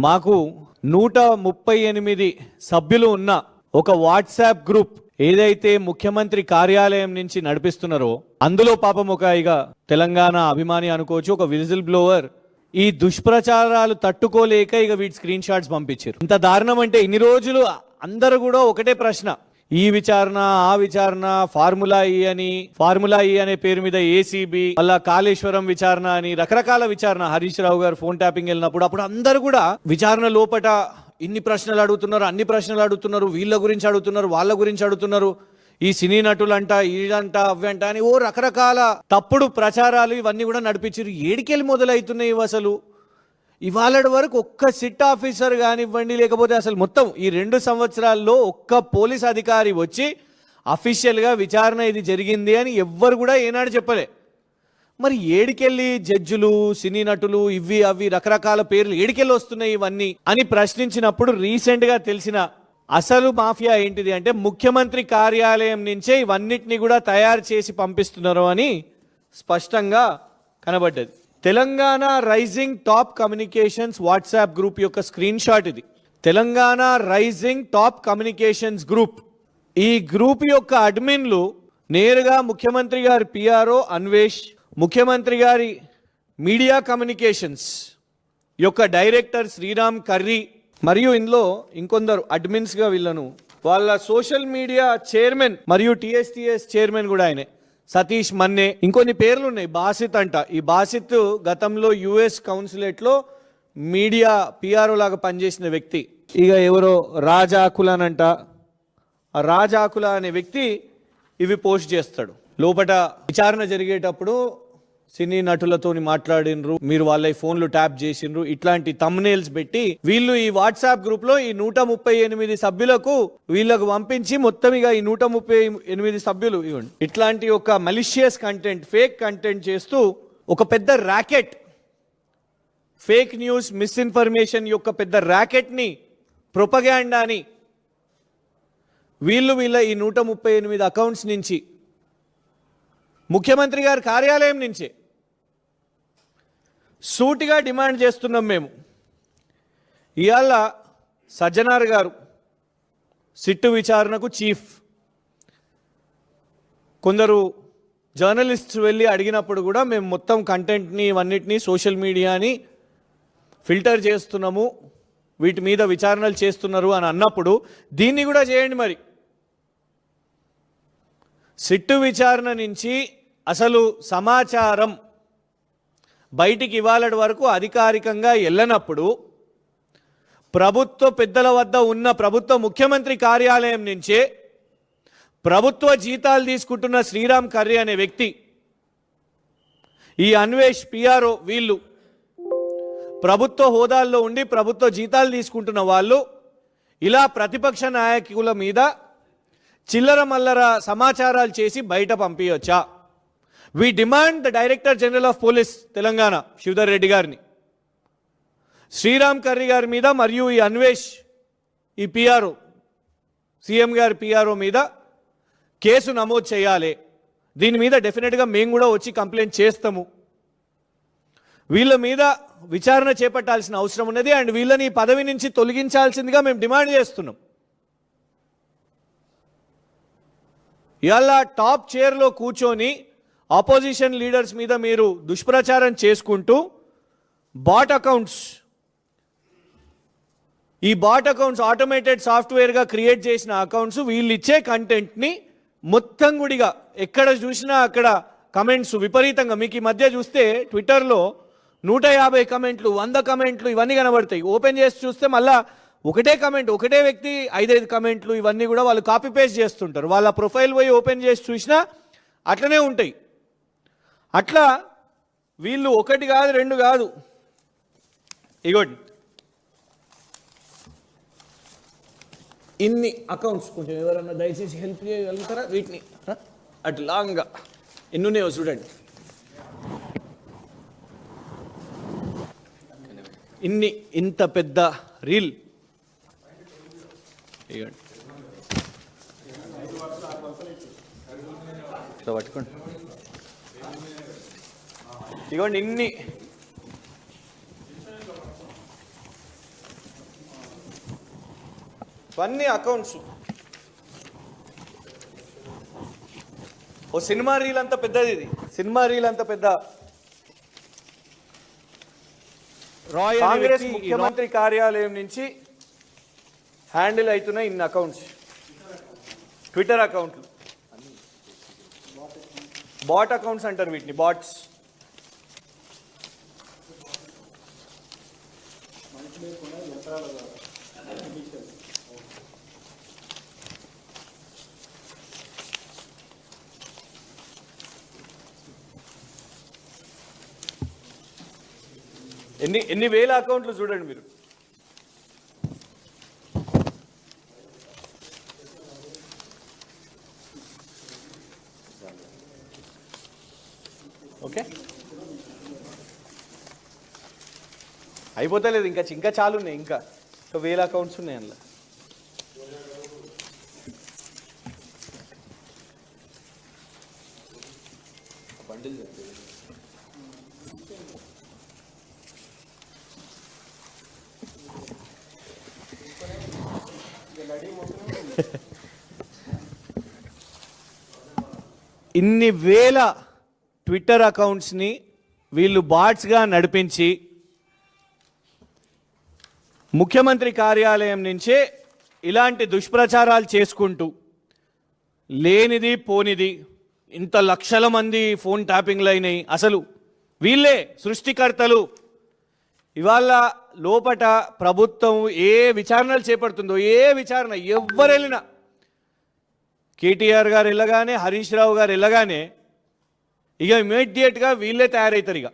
మాకు 138 సభ్యులు ఉన్న ఒక వాట్సాప్ గ్రూప్ ఏదైతే ముఖ్యమంత్రి కార్యాలయం నుంచి నడిపిస్తున్నారో అందులో పాపం ఒక ఇక తెలంగాణ అభిమాని అనుకోవచ్చు, ఒక విజిల్ బ్లోవర్ ఈ దుష్ప్రచారాలు తట్టుకోలేక ఇక వీటి స్క్రీన్ షాట్స్ పంపించారు. ఇంత దారుణం అంటే ఇన్ని రోజులు అందరూ కూడా ఒకటే ప్రశ్న, ఈ విచారణ ఆ విచారణ, ఫార్ములా ఈ అనే పేరు మీద ఏసీబీ, మళ్ళా కాళేశ్వరం విచారణ అని రకరకాల విచారణ. హరీష్ రావు గారు ఫోన్ ట్యాపింగ్ వెళ్ళినప్పుడు అప్పుడు అందరూ కూడా విచారణ లోపట ఇన్ని ప్రశ్నలు అడుగుతున్నారు, అన్ని ప్రశ్నలు అడుగుతున్నారు, వీళ్ళ గురించి అడుగుతున్నారు, వాళ్ళ గురించి అడుగుతున్నారు, ఈ సినీ నటులంట ఇదంట అవ్వంట అని ఓ రకరకాల తప్పుడు ప్రచారాలు ఇవన్నీ కూడా నడిపించారు. ఏడికెళ్ళి మొదలవుతున్నాయి అసలు? ఇవాళ వరకు ఒక్క సిట్ ఆఫీసర్ కానివ్వండి, లేకపోతే అసలు మొత్తం ఈ 2 సంవత్సరాల్లో ఒక్క పోలీస్ అధికారి వచ్చి అఫీషియల్గా విచారణ ఇది జరిగింది అని ఎవ్వరు కూడా ఏనాడు చెప్పలే. మరి ఏడికెళ్ళి జడ్జిలు, సినీ నటులు, ఇవి అవి రకరకాల పేర్లు ఏడికెళ్ళి వస్తున్నాయి ఇవన్నీ అని ప్రశ్నించినప్పుడు రీసెంట్గా తెలిసిన అసలు మాఫియా ఏంటిది అంటే ముఖ్యమంత్రి కార్యాలయం నుంచే ఇవన్నిటిని కూడా తయారు చేసి పంపిస్తున్నారు అని స్పష్టంగా కనబడ్డది. Telangana rising top communications WhatsApp group యొక్క స్క్రీన్ షాట్ ఇది. Telangana rising top communications group, ఈ గ్రూప్ యొక్క అడ్మిన్లు నేరుగా ముఖ్యమంత్రి గారి పిఆర్ఓ అన్వేష్, ముఖ్యమంత్రి గారి మీడియా కమ్యూనికేషన్స్ యొక్క డైరెక్టర్ శ్రీరామ్ కర్రీ, మరియు ఇందులో ఇంకొందరు అడ్మిన్స్గా వీళ్ళను వాళ్ళ సోషల్ మీడియా చైర్మన్ మరియు టీఎస్టీఎస్ చైర్మన్ కూడా ఆయనే సతీష్ మన్నే, ఇంకొన్ని పేర్లు ఉన్నాయి. బాసిత్ అంట, ఈ బాసిత్ గతంలో యుఎస్ కౌన్సిలేట్లో మీడియా పిఆర్ఓ లాగా పనిచేసిన వ్యక్తి. ఇక ఎవరో రాజాకులనంట, ఆ రాజాకుల అనే వ్యక్తి ఇవి పోస్ట్ చేస్తాడు. లోపల విచారణ జరిగేటప్పుడు సినీ నటులతో మాట్లాడినరు, మీరు వాళ్ళ ఫోన్లు ట్యాప్ చేసిండ్రు, ఇట్లాంటి థంబ్నెయిల్స్ పెట్టి వీళ్ళు ఈ వాట్సాప్ గ్రూప్ లో ఈ 138 సభ్యులకు వీళ్ళకు పంపించి మొత్తం ఇక ఈ 138 సభ్యులు ఇట్లాంటి ఒక మలిషియస్ కంటెంట్, ఫేక్ కంటెంట్ చేస్తూ ఒక పెద్ద ర్యాకెట్, ఫేక్ న్యూస్, మిస్ఇన్ఫర్మేషన్ యొక్క పెద్ద ర్యాకెట్ ని, ప్రొపగాండాని వీళ్ళ ఈ 138 అకౌంట్స్ నుంచి, ముఖ్యమంత్రి గారి కార్యాలయం నుంచే సూటిగా డిమాండ్ చేస్తున్నాం మేము. ఇవాళ సజ్జనార్ గారు సిట్టు విచారణకు చీఫ్, కొందరు జర్నలిస్ట్స్ వెళ్ళి అడిగినప్పుడు కూడా మేము మొత్తం కంటెంట్ని ఇవన్నిటినీ సోషల్ మీడియాని ఫిల్టర్ చేస్తున్నాము, వీటి మీద విచారణలు చేస్తున్నారు అని అన్నప్పుడు దీన్ని కూడా చేయండి. మరి సిట్టు విచారణ నుంచి అసలు సమాచారం బయటికి ఇవాళ వరకు అధికారికంగా వెళ్ళనప్పుడు ప్రభుత్వ పెద్దల వద్ద ఉన్న ప్రభుత్వ ముఖ్యమంత్రి కార్యాలయం నుంచే ప్రభుత్వ జీతాలు తీసుకుంటున్న శ్రీరామ్ కర్రీ అనే వ్యక్తి, ఈ అన్వేష్ పిఆర్ఓ, వీళ్ళు ప్రభుత్వ హోదాల్లో ఉండి ప్రభుత్వ జీతాలు తీసుకుంటున్న వాళ్ళు ఇలా ప్రతిపక్ష నాయకుల మీద చిల్లర మల్లర సమాచారాలు చేసి బయట పంపించవచ్చా? We demand the Director General of Police Telangana Shivadhar Reddy గారిని, శ్రీరామ్ కర్రీ గారి మీద మరియు ఈ అన్వేష్, ఈ పిఆర్ఓ, సీఎం గారి పిఆర్ఓ మీద కేసు నమోదు చేయాలి. దీని మీద డెఫినెట్గా మేము కూడా వచ్చి కంప్లైంట్ చేస్తాము. వీళ్ళ మీద విచారణ చేపట్టాల్సిన అవసరం ఉన్నది అండ్ వీళ్ళని పదవి నుంచి తొలగించాల్సిందిగా మేము డిమాండ్ చేస్తున్నాం. ఇవాళ టాప్ చైర్లో కూర్చొని ఆపోజిషన్ లీడర్స్ మీద మీరు దుష్ప్రచారం చేసుకుంటూ బాట్ అకౌంట్స్, ఈ బాట్ అకౌంట్స్ ఆటోమేటెడ్ సాఫ్ట్వేర్గా క్రియేట్ చేసిన అకౌంట్స్, వీళ్ళు ఇచ్చే కంటెంట్ని మొత్తం గుడిగా ఎక్కడ చూసినా అక్కడ కమెంట్స్ విపరీతంగా. మీకు ఈ మధ్య చూస్తే ట్విట్టర్లో 150 కమెంట్లు, 100 కమెంట్లు ఇవన్నీ కనబడతాయి. ఓపెన్ చేసి చూస్తే మళ్ళా ఒకటే కమెంట్, ఒకటే వ్యక్తి 5 కమెంట్లు, ఇవన్నీ కూడా వాళ్ళు కాపీ పేస్ట్ చేస్తుంటారు. వాళ్ళ ప్రొఫైల్ పోయి ఓపెన్ చేసి చూసినా అట్లనే ఉంటాయి. అట్లా వీళ్ళు 1 కాదు 2 కాదు, ఇగోండి ఇన్ని అకౌంట్స్. కొంచెం ఎవరన్నా దయచేసి హెల్ప్ చేయగలుగుతారా? వీటిని అటు లాంగ్గా ఎన్ని ఉన్నాయో చూడండి. ఇంత పెద్ద రీల్ ఇగోండి, పట్టుకోండి. ఇగోండి ఇవన్నీ అకౌంట్స్. ఓ సినిమా రీల్ అంత పెద్దది, ఇది సినిమా రీల్ అంత పెద్ద. కాంగ్రెస్ ముఖ్యమంత్రి కార్యాలయం నుంచి హ్యాండిల్ అవుతున్న ఇన్ని అకౌంట్స్, ట్విట్టర్ అకౌంట్లు, బాట్ అకౌంట్స్ అంటారు వీటిని, బాట్స్. ఎన్ని వేల అకౌంట్లు చూడండి మీరు. ఓకే, అయిపోతలేదు ఇంకా చాలా ఉన్నాయి, ఇంకా వేల అకౌంట్స్ ఉన్నాయి అందులో. ఇన్ని వేల ట్విట్టర్ అకౌంట్స్ని వీళ్ళు బాట్స్గా నడిపించి ముఖ్యమంత్రి కార్యాలయం నుంచే ఇలాంటి దుష్ప్రచారాలు చేసుకుంటూ లేనిది పోనిది ఇంత లక్షల మంది ఫోన్ ట్యాపింగ్లు అయినాయి. అసలు వీళ్ళే సృష్టికర్తలు. ఇవాళ లోపట ప్రభుత్వం ఏ విచారణలు చేపడుతుందో, ఏ విచారణ ఎవరు వెళ్ళినా, కేటీఆర్ గారు వెళ్ళగానే, హరీష్ రావు గారు వెళ్ళగానే ఇక ఇమీడియట్గా వీళ్ళే తయారవుతారు. ఇక